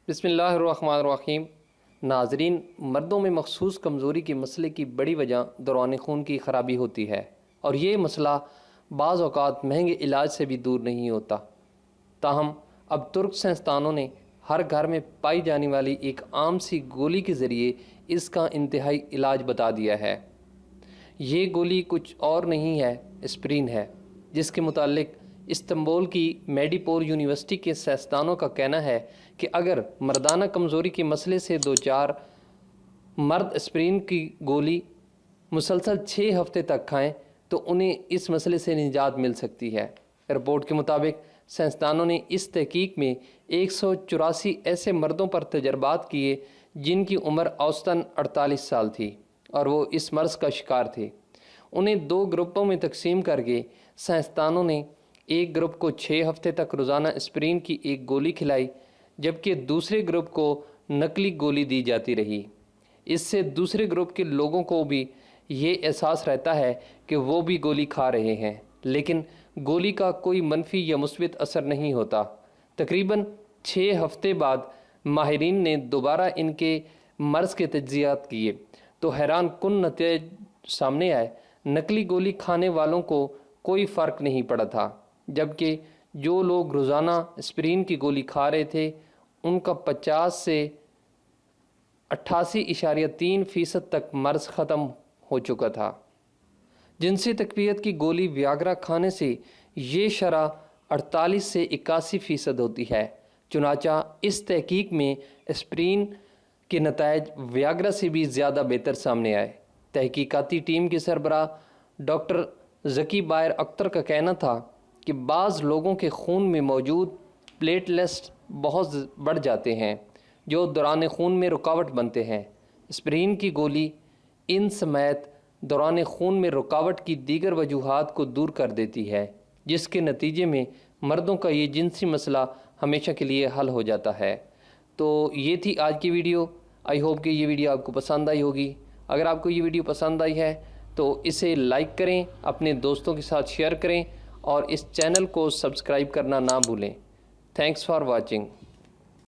बिस्मिल्लाहिर्रहमानिर्रहीम। नाजरीन, मर्दों में मखसूस कमज़ोरी के मसले की बड़ी वजह दौरान खून की ख़राबी होती है और ये मसला बाज़ औक़ात महंगे इलाज से भी दूर नहीं होता। ताहम अब तुर्क साइंसदानों ने हर घर में पाई जाने वाली एक आम सी गोली के ज़रिए इसका इंतहाई इलाज बता दिया है। ये गोली कुछ और नहीं है, एस्प्रिन है, जिसके मुतालिक इस्तांबुल की मेडिपोर यूनिवर्सिटी के साइंसदानों का कहना है कि अगर मर्दाना कमज़ोरी के मसले से दो चार मर्द एस्प्रिन की गोली मुसलसल 6 हफ्ते तक खाएं तो उन्हें इस मसले से निजात मिल सकती है। रिपोर्ट के मुताबिक साइंसदानों ने इस तहकीक में 184 ऐसे मर्दों पर तजर्बात किए जिनकी उम्र औसतन 48 साल थी और वो इस मर्ज़ का शिकार थे। उन्हें 2 ग्रुपों में तकसीम करके साइंसदानों ने एक ग्रुप को 6 हफ्ते तक रोज़ाना एस्प्रिन की एक गोली खिलाई, जबकि दूसरे ग्रुप को नकली गोली दी जाती रही। इससे दूसरे ग्रुप के लोगों को भी ये एहसास रहता है कि वो भी गोली खा रहे हैं, लेकिन गोली का कोई मनफी या मुस्बित असर नहीं होता। तकरीबन 6 हफ्ते बाद माहिरीन ने दोबारा इनके मर्ज़ के तज्ज़ियात किए तो हैरान कुन नतीजे सामने आए। नकली गोली खाने वालों को कोई फ़र्क नहीं पड़ा था, जबकि जो लोग रोज़ाना एस्प्रिन की गोली खा रहे थे उनका 50 से 88.3% तक मर्ज़ ख़त्म हो चुका था। जिनसी तकवीत की गोली वियाग्रा खाने से ये शरह 48 से 81% होती है। चुनाचा इस तहकीक में एस्प्रिन के नतायज वियाग्रा से भी ज़्यादा बेहतर सामने आए। तहकीकाती टीम के सरबराह डॉक्टर ज़की बायर अख्तर का कहना था कि बाज़ लोगों के खून में मौजूद प्लेटलेट्स बहुत बढ़ जाते हैं जो दौरान खून में रुकावट बनते हैं। एस्प्रिन की गोली इन समेत दौरान खून में रुकावट की दीगर वजूहात को दूर कर देती है, जिसके नतीजे में मर्दों का ये जिनसी मसला हमेशा के लिए हल हो जाता है। तो ये थी आज की वीडियो। आई होप कि ये वीडियो आपको पसंद आई होगी। अगर आपको ये वीडियो पसंद आई है तो इसे लाइक करें, अपने दोस्तों के साथ शेयर करें और इस चैनल को सब्सक्राइब करना ना भूलें। Thanks for watching.